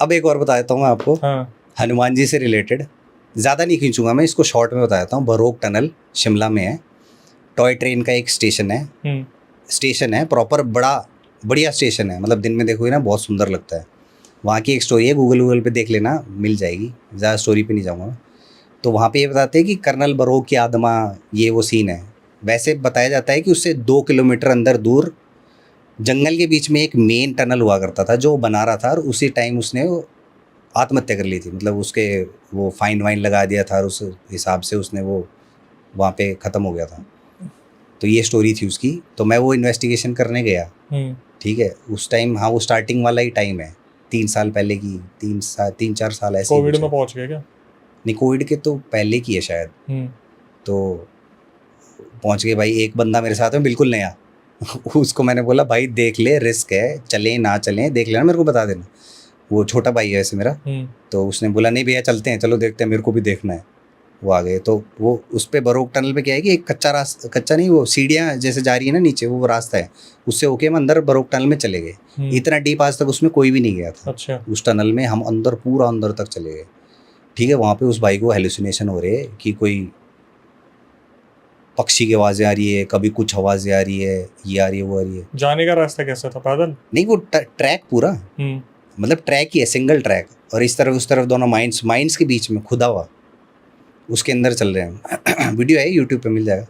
अब एक और बता देता हूँ मैं आपको। हाँ हनुमान जी से रिलेटेड, ज़्यादा नहीं खींचूंगा मैं इसको, शॉर्ट में बता देता हूँ। बरोक टनल शिमला में है, टॉय ट्रेन का एक स्टेशन है। स्टेशन है प्रॉपर, बढ़िया स्टेशन है, मतलब दिन में देखोगे ना बहुत सुंदर लगता है। वहाँ की एक स्टोरी है, गूगल पे देख लेना, मिल जाएगी, ज़्यादा स्टोरी पे नहीं जाऊँगा। तो वहाँ पे ये बताते हैं कि कर्नल बरोक की आत्मा, ये वो सीन है। वैसे बताया जाता है कि उससे 2 किलोमीटर अंदर दूर जंगल के बीच में एक मेन टनल हुआ करता था जो वो बना रहा था, और उसी टाइम उसने वो आत्महत्या कर ली थी। मतलब उसके वो फाइन वाइन लगा दिया था और उस हिसाब से उसने वो वहाँ पे ख़त्म हो गया था। तो ये स्टोरी थी उसकी। तो मैं वो इन्वेस्टिगेशन करने गया, ठीक है, उस टाइम। हाँ, वो स्टार्टिंग वाला ही टाइम है, 3 साल पहले की, 3-4 साल ऐसे। कोविड में पहुंच गए क्या? नहीं, कोविड के तो पहले की है शायद। तो पहुंच गए भाई। एक बंदा मेरे साथ में बिल्कुल नया उसको मैंने बोला भाई देख ले, रिस्क है, चलें ना चलें देख लेना, मेरे को बता देना। वो छोटा भाई है वैसे मेरा। तो उसने बोला नहीं भैया चलते हैं, चलो देखते हैं, मेरे को भी देखना है। वो आ गए। तो वो उस पे बरोक टनल पे क्या है कि एक कच्चा नहीं, वो सीढ़ियाँ जैसे जा रही है ना नीचे, वो रास्ता है, उससे होके हम अंदर बरोक टनल में चले गए। इतना डीप आज तक उसमें कोई भी नहीं गया था। अच्छा। उस टनल में हम अंदर, पूरा अंदर तक चले गए, ठीक है। वहाँ पे उस भाई को हेलुसिनेशन हो रहे कि कोई पक्षी की आवाज़ें आ रही है, कभी कुछ आवाज़ें आ रही है, ये आ रही है, वो आ रही है। जाने का रास्ता कैसा था, पैदल? नहीं, वो ट्रैक पूरा, मतलब ट्रैक ही है, सिंगल ट्रैक, और इस तरफ उस तरफ दोनों माइंस के बीच में खुदा हुआ, उसके अंदर चल रहे हैं। वीडियो है यूट्यूब पे, मिल जाएगा।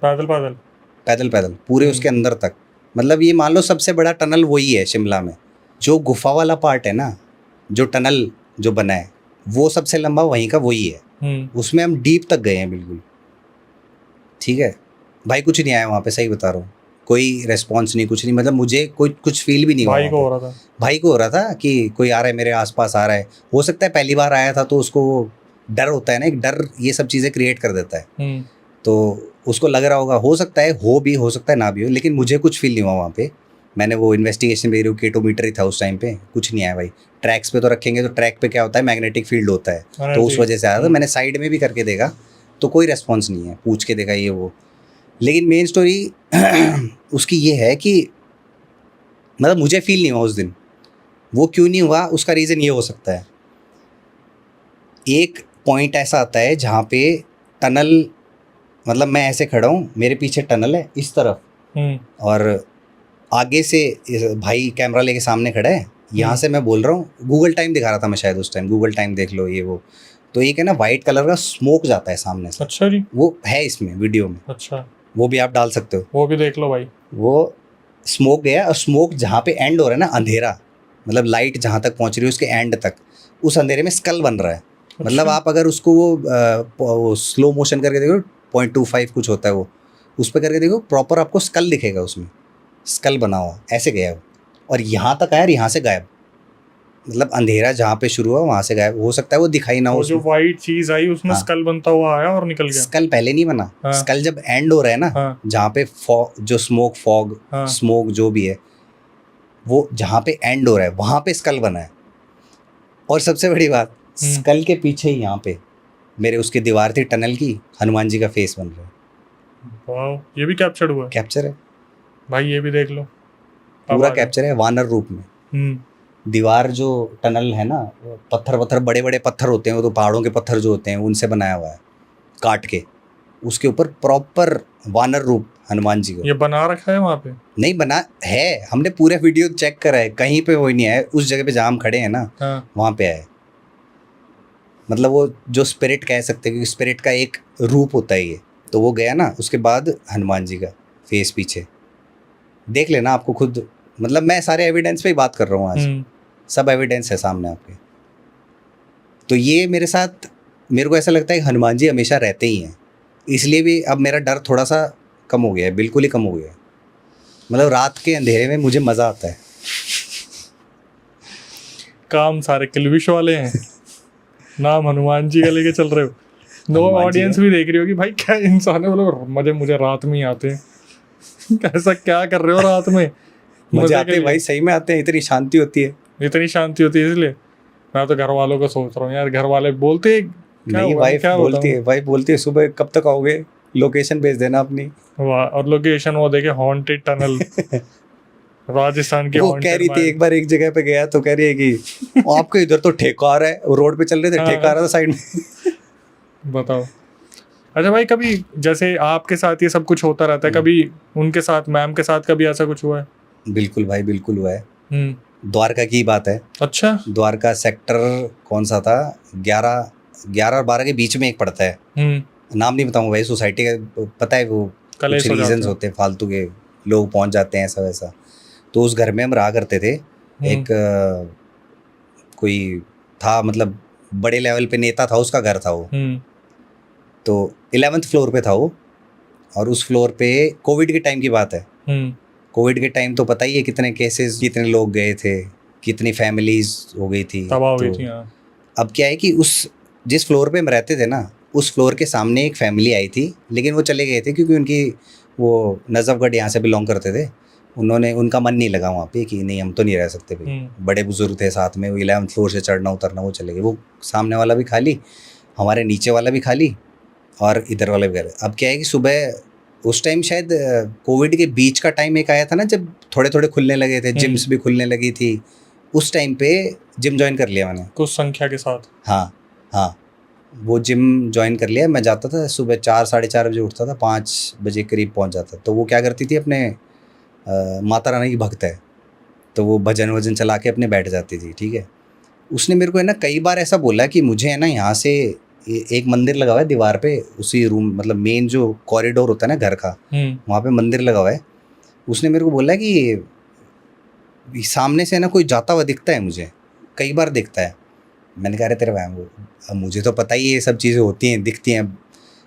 पैदल पूरे उसके अंदर तक। मतलब ये मान लो सबसे बड़ा टनल वही है शिमला में। जो गुफा वाला पार्ट है ना, जो टनल जो बना है, वो सबसे लंबा वहीं का वही है। उसमें हम डीप तक गए हैं बिल्कुल, ठीक है भाई। कुछ नहीं आया वहाँ पे, सही बता रहा हूँ, कोई रेस्पॉन्स नहीं, कुछ नहीं। मतलब मुझे कुछ फील भी नहीं हुआ। भाई को हो रहा था कि कोई आ रहा है मेरे आसपास, आ रहा है। हो सकता है पहली बार आया था तो उसको वो डर होता है ना, एक डर ये सब चीज़ें क्रिएट कर देता है। तो उसको लग रहा होगा, हो सकता है हो भी, हो सकता है ना भी हो, लेकिन मुझे कुछ फील नहीं हुआ वहाँ पे। मैंने वो इन्वेस्टिगेशन भी, केटोमीटर ही था उस टाइम पे, कुछ नहीं आया भाई। ट्रैक्स पे तो रखेंगे, तो ट्रैक पे क्या होता है, मैग्नेटिक फील्ड होता है, तो उस वजह से आया था। मैंने साइड में भी करके देखा तो कोई रेस्पॉन्स नहीं है, पूछ के देखा ये वो। लेकिन मेन स्टोरी उसकी ये है कि मतलब मुझे फील नहीं हुआ उस दिन। वो क्यों नहीं हुआ, उसका रीज़न ये हो सकता है, एक पॉइंट ऐसा आता है जहाँ पे टनल, मतलब मैं ऐसे खड़ा हूँ, मेरे पीछे टनल है इस तरफ, और आगे से भाई कैमरा लेके सामने खड़ा है, यहाँ से मैं बोल रहा हूँ। गूगल टाइम दिखा रहा था मैं शायद उस टाइम, गूगल टाइम देख लो ये वो। तो एक है ना वाइट कलर का स्मोक जाता है सामने से। अच्छा जी। वो है इसमें वीडियो में। अच्छा, वो भी आप डाल सकते हो, वो भी देख लो भाई। वो स्मोक गया, और स्मोक जहाँ पे एंड हो रहा है ना, अंधेरा, मतलब लाइट जहाँ तक पहुँच रही है उसके एंड तक, उस अंधेरे में स्कल बन रहा है। अच्छा। मतलब आप अगर उसको वो स्लो मोशन करके देखो, 0.25 कुछ होता है वो, उस पर करके देखो, प्रॉपर आपको स्कल दिखेगा, उसमें स्कल बना हुआ ऐसे गया वो, और यहाँ तक आया और यहाँ से गायब। मतलब अंधेरा जहाँ पे शुरू हुआ वहाँ से गायब। हो सकता है वो दिखाई ना हो, जो वाइट चीज आई उसमें स्कल बनता हुआ आया और निकल गया। स्कल पहले नहीं बना। स्कल जब एंड हो रहा है ना, जहाँ पे जो फॉग स्मोक जो भी है, वो जहाँ पे एंड हो रहा है वहाँ पे स्कल बना है। और सबसे बड़ी बात, स्कल के पीछे ही यहाँ पे मेरे उसकी दीवार थी टनल की, हनुमान जी का फेस बन रहा है। वाओ, ये भी कैप्चर हुआ है? कैप्चर है भाई, ये भी देख लो, पूरा कैप्चर है वानर रूप में। दीवार जो टनल है ना, पत्थर बड़े बड़े पत्थर होते हैं, वो तो पहाड़ों के पत्थर जो होते हैं उनसे बनाया हुआ है, काट के उसके ऊपर प्रॉपर वानर रूप हनुमान जी को। ये बना रखा है वहाँ पे? नहीं बना है, हमने पूरे वीडियो चेक करा है, कहीं पे वो नहीं है। उस जगह पे जहाँ हम खड़े हैं ना, वहाँ पे है। मतलब वो जो स्पिरिट कह सकते हैं, क्योंकि स्पिरिट का एक रूप होता है ये। तो वो गया ना, उसके बाद हनुमान जी का फेस पीछे देख लेना आपको खुद। मतलब मैं सारे एविडेंस पे ही बात कर रहा हूँ आज, सब एविडेंस है सामने आपके। तो ये मेरे साथ, मेरे को ऐसा लगता है कि हनुमान जी हमेशा रहते ही हैं, इसलिए भी अब मेरा डर थोड़ा सा कम हो गया है, बिल्कुल ही कम हो गया है। मतलब रात के अंधेरे में मुझे मज़ा आता है। काम सारे किलविश वाले हैं नाम हनुमान जी का लेके चल रहे हो। नो, ऑडियंस भी देख रही होगी भाई क्या इंसान है, बोलो मुझे रात में ही आते हैं कैसा क्या कर रहे हो रात में? मजे आते हैं भाई, सही में आते हैं, इतनी शांति होती है। इतनी शांति होती है, इसलिए मैं तो घर वालों को सोच रहा हूँ यार, घर वाले बोलते नहीं, वाइफ बोलती है सुबह कब तक आओगे, लोकेशन भेज देना अपनी। वाह, और लोकेशन वो देखे हॉन्टेड टनल राजस्थान की वो कह रही थी, एक बार एक जगह पे गया तो कह रही है कि आपके इधर तो ठेका आ रहा है, रोड पे चल रहे थे, ठेका आ रहा था साइड में। बताओ। अच्छा भाई, कभी जैसे आपके साथ ये सब कुछ होता रहता है, कभी उनके साथ, मैम के साथ कभी ऐसा कुछ हुआ है? बिल्कुल भाई, बिल्कुल हुआ है। द्वारका की बात है। अच्छा। द्वारका सेक्टर कौन सा था, 11 और 12 के बीच में एक पड़ता है, नाम नहीं बताऊंगा भाई, सोसाइटी का पता है, वो कुछ रीजंस होते हैं फालतू के, लोग पहुंच जाते हैं ऐसा वैसा। तो उस घर में हम रहा करते थे। एक कोई था, मतलब बड़े लेवल पे नेता था, उसका घर था वो। तो 11th फ्लोर पे था वो, और उस फ्लोर पे कोविड के टाइम की बात है। कोविड के टाइम तो पता ही है कितने केसेस, कितने लोग गए थे, कितनी फैमिलीज हो गई थी, तबाह हो गई थी। अब क्या है कि उस जिस फ्लोर पे हम रहते थे ना, उस फ्लोर के सामने एक फैमिली आई थी, लेकिन वो चले गए थे क्योंकि उनकी वो नजफगढ़ यहाँ से बिलोंग करते थे। उनका मन नहीं लगा वहाँ पे कि नहीं हम तो नहीं रह सकते भाई, बड़े बुजुर्ग थे साथ में, वो 11th फ्लोर से चढ़ना उतरना, वो चले गए। वो सामने वाला भी खाली, हमारे नीचे वाला भी खाली, और इधर वाला भी खाली। अब क्या है कि सुबह उस टाइम शायद कोविड के बीच का टाइम एक आया था ना, जब थोड़े थोड़े खुलने लगे थे, जिम्स भी खुलने लगी थी, उस टाइम पे जिम ज्वाइन कर लिया मैंने कुछ संख्या के साथ। हाँ, वो जिम ज्वाइन कर लिया। मैं जाता था सुबह 4 साढ़े 4 बजे उठता था, 5 बजे करीब पहुंच जाता। तो वो क्या करती थी, अपने माता रानी की भक्त है, तो वो भजन वजन चला के अपने बैठ जाती थी। ठीक है, उसने मेरे को है ना कई बार ऐसा बोला कि मुझे है ना यहाँ से एक मंदिर लगा हुआ है दीवार पे, उसी रूम, मतलब मेन जो कॉरिडोर होता है ना घर का, वहाँ पे मंदिर लगा हुआ है। उसने मेरे को बोला कि सामने से ना कोई जाता हुआ दिखता है, मुझे कई बार दिखता है। मैंने कहा अरे तेरे भाई, अब मुझे तो पता ही ये सब चीज़ें होती हैं, दिखती हैं।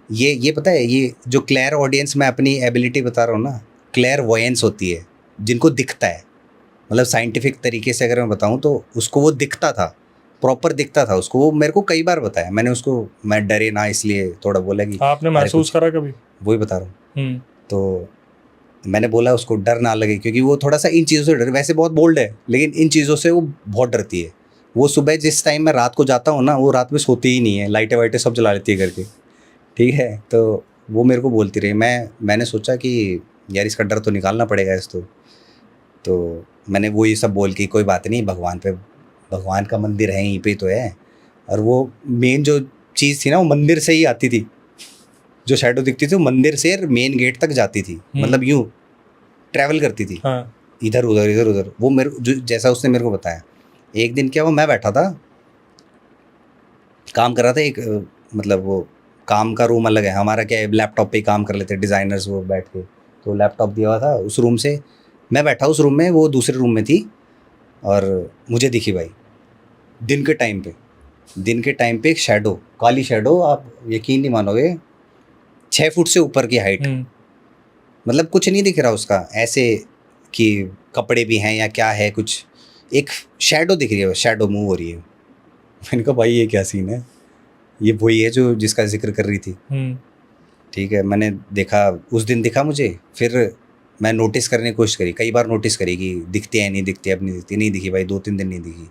ये पता है, ये जो क्लियर ऑडियंस, मैं अपनी एबिलिटी बता रहा हूँ ना, क्लियर वॉयंस होती है, जिनको दिखता है, मतलब साइंटिफिक तरीके से अगर मैं बताऊँ तो उसको वो दिखता था, प्रॉपर दिखता था उसको। वो मेरे को कई बार बताया, मैंने उसको, मैं डरे ना इसलिए थोड़ा बोला कि आपने महसूस करा कभी? वही बता रहा हूँ। तो मैंने बोला उसको डर ना लगे, क्योंकि वो थोड़ा सा इन चीज़ों से डर, वैसे बहुत बोल्ड है लेकिन इन चीज़ों से वो बहुत डरती है। वो सुबह जिस टाइम मैं रात को जाता हूँ ना, वो रात में सोती ही नहीं है, लाइटें वाइटें सब जला लेती है करके। ठीक है, तो वो मेरे को बोलती रही। मैंने सोचा कि यार इसका डर तो निकालना पड़ेगा तो मैंने वो ये सब बोल के, कोई बात नहीं, भगवान का मंदिर है यहीं पे तो है। और वो मेन जो चीज़ थी ना, वो मंदिर से ही आती थी, जो शैडो दिखती थी वो मंदिर से मेन गेट तक जाती थी, मतलब यूँ ट्रैवल करती थी। इधर उधर। वो मेरे जो जैसा उसने मेरे को बताया। एक दिन क्या हुआ, मैं बैठा था, काम कर रहा था, एक मतलब वो काम का रूम अलग है हमारा, क्या है, लैपटॉप पे ही काम कर लेते डिज़ाइनर्स वो बैठ के, तो लैपटॉप दिया हुआ था उस रूम से। मैं बैठा उस रूम में, वो दूसरे रूम में थी, और मुझे दिखी भाई दिन के टाइम पे एक शैडो, काली शैडो, आप यकीन नहीं मानोगे, 6 फुट से ऊपर की हाइट, मतलब कुछ नहीं दिख रहा उसका ऐसे कि कपड़े भी हैं या क्या है, कुछ एक शैडो दिख रही है, शैडो मूव हो रही है। मैंने कहा भाई ये क्या सीन है, ये वही है जो जिसका जिक्र कर रही थी। ठीक है, मैंने देखा, उस दिन दिखा मुझे, फिर मैं नोटिस करने की कोशिश करी, कई बार नोटिस करी कि दिखती है नहीं दिखती, अब नहीं दिखी भाई, 2-3 दिन नहीं दिखी।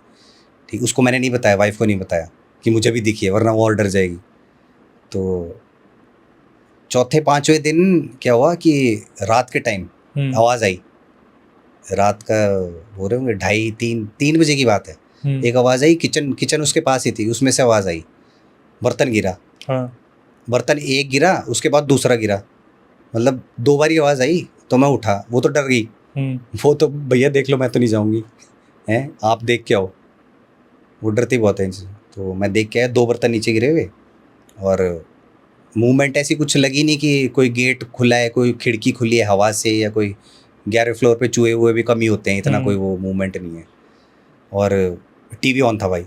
ठीक, उसको मैंने नहीं बताया, वाइफ को नहीं बताया कि मुझे भी दिखी है, वरना वो और डर जाएगी। तो चौथे 5वें दिन क्या हुआ कि रात के टाइम आवाज़ आई, रात का हो रहे होंगे 2:30-3 बजे की बात है। एक आवाज़ आई, किचन उसके पास ही थी, उसमें से आवाज़ आई, बर्तन गिरा। बर्तन एक गिरा, उसके बाद दूसरा गिरा, मतलब 2 बार आवाज़ आई। तो मैं उठा, वो तो डर गई, वो तो भैया देख लो मैं तो नहीं जाऊँगी, हैं आप देख के आओ, वो डरती बहुत है इनसे। तो मैं देख के आया, 2 बर्तन नीचे गिरे हुए, और मूवमेंट ऐसी कुछ लगी नहीं कि कोई गेट खुला है, कोई खिड़की खुली है हवा से, या कोई 11वें फ्लोर पे चूहे हुए भी कमी होते हैं, इतना कोई वो मूवमेंट नहीं है। और टीवी ऑन था भाई,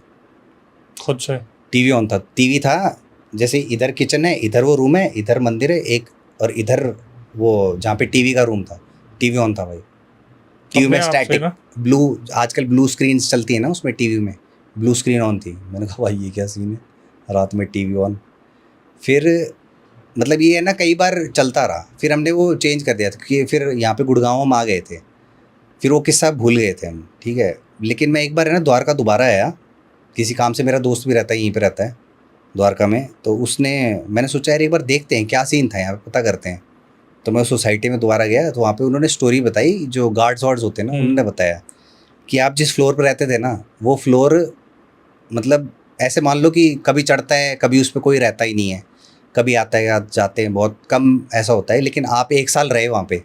खुद से टीवी ऑन था। टीवी था जैसे इधर किचन है, इधर वो रूम है, इधर मंदिर है एक, और इधर वो जहाँ पे टीवी का रूम था, टीवी ऑन था भाई। टीवी में स्टैटिक ब्लू, आजकल ब्लू स्क्रीन चलती है ना, उसमें टीवी में ब्लू स्क्रीन ऑन थी। मैंने कहा भाई ये क्या सीन है, रात में टीवी ऑन। फिर मतलब ये है ना, कई बार चलता रहा, फिर हमने वो चेंज कर दिया था, क्योंकि फिर यहाँ पे गुड़गांव हम आ गए थे, फिर वो किस्सा भूल गए थे हम। ठीक है, लेकिन मैं एक बार है ना द्वारका दोबारा आया, किसी काम से, मेरा दोस्त भी रहता है यहीं पे रहता है द्वारका में, तो मैंने सोचा यार एक बार देखते हैं क्या सीन था यहाँ पे, पता करते हैं। तो मैं उस सोसाइटी में दोबारा गया तो वहाँ पे उन्होंने स्टोरी बताई, जो गार्ड्स वार्ड्स होते हैं ना उन्होंने बताया कि आप जिस फ्लोर पर रहते थे ना वो फ्लोर मतलब ऐसे मान लो कि कभी चढ़ता है कभी उस पर कोई रहता ही नहीं है, कभी आता है जाते हैं, बहुत कम ऐसा होता है, लेकिन आप 1 साल रहे वहाँ पे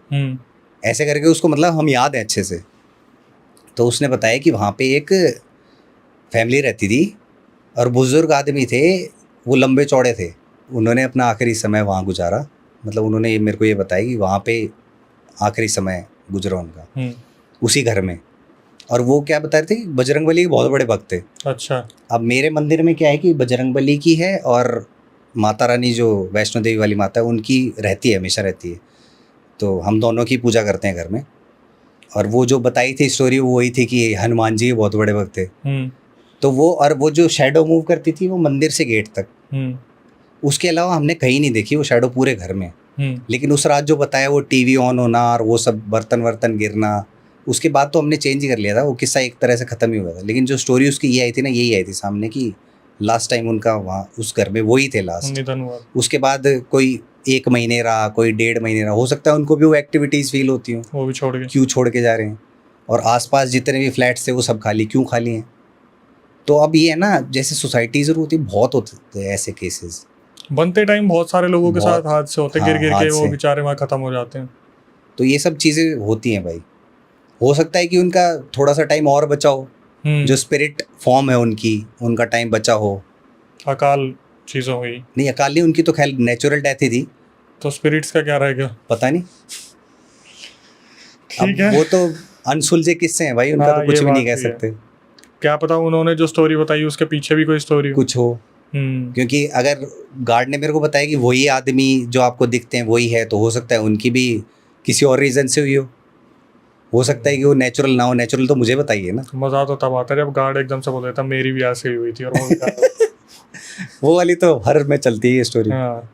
ऐसे करके उसको मतलब हम याद है अच्छे से। तो उसने बताया कि वहाँ पे एक फैमिली रहती थी और बुज़ुर्ग आदमी थे, वो लंबे चौड़े थे, उन्होंने अपना आखिरी समय वहाँ गुजारा। मतलब उन्होंने मेरे को ये बताया कि वहाँ पे आखिरी समय गुजरा उनका उसी घर में। और वो क्या बता रहे थे, बजरंगबली के बहुत बड़े भक्त थे। अच्छा। अब मेरे मंदिर में क्या है कि बजरंगबली की है और माता रानी जो वैष्णो देवी वाली माता है उनकी रहती है, हमेशा रहती है, तो हम दोनों की पूजा करते हैं घर में। और वो जो बताई थी स्टोरी वो वही थी कि हनुमान जी बहुत बड़े भक्त थे। तो वो और वो जो शैडो मूव करती थी वो मंदिर से गेट तक, उसके अलावा हमने कहीं नहीं देखी वो शैडो पूरे घर में। लेकिन उस रात जो बताया वो टीवी ऑन होना और वो सब बर्तन वर्तन गिरना, उसके बाद तो हमने चेंज ही कर लिया था, वो किस्सा एक तरह से ख़त्म ही हुआ था। लेकिन जो स्टोरी उसकी ये आई थी ना, यही आई थी सामने कि लास्ट टाइम उनका वहाँ उस घर में वही थे लास्ट। उसके बाद कोई 1 महीने रहा, कोई 1.5 महीने रहा, हो सकता है उनको भी वो एक्टिविटीज़ फील होती हूँ, वो भी छोड़ के क्यों छोड़ के जा रहे हैं। और आसपास जितने भी फ्लैट्स थे वो सब खाली, क्यों खाली हैं। तो अब ये है ना, जैसे सोसाइटीज़ होती है बहुत होते हैं ऐसे केसेस बनते टाइम, बहुत सारे लोगों के साथ हादसे होते, गिर गिर के वो हादसे। बेचारे वहाँ ख़त्म हो जाते हैं। तो ये सब चीज़ें होती हैं भाई। हो सकता है कि उनका थोड़ा सा टाइम और बचा हो, जो स्पिरिट फॉर्म है उनकी, उनका टाइम बचा हो। अकाल चीज़ों हुई नहीं, अकाल नहीं, उनकी तो खैर नेचुरल डेथ ही थी। तो स्पिरिट्स का क्या रहेगा पता नहीं, ठीक है, वो तो अनसुलझे किस्से हैं भाई, उनका तो कुछ भी नहीं कह सकते। क्या पता उन्होंने जो स्टोरी बताई उसके पीछे भी कोई स्टोरी कुछ हो। क्योंकि अगर गार्ड ने मेरे को बताया कि वही आदमी जो आपको दिखते हैं वही है, तो हो सकता है उनकी भी किसी और रीज़न से हुई हो सकता है कि वो नेचुरल ना हो। नेचुरल तो मुझे बताइए ना। मज़ा तो तब आता है जब गार्ड एकदम से बोल देता मेरी भी ऐसे ही हुई थी और वो वो वाली तो हर में चलती है स्टोरी। हाँ।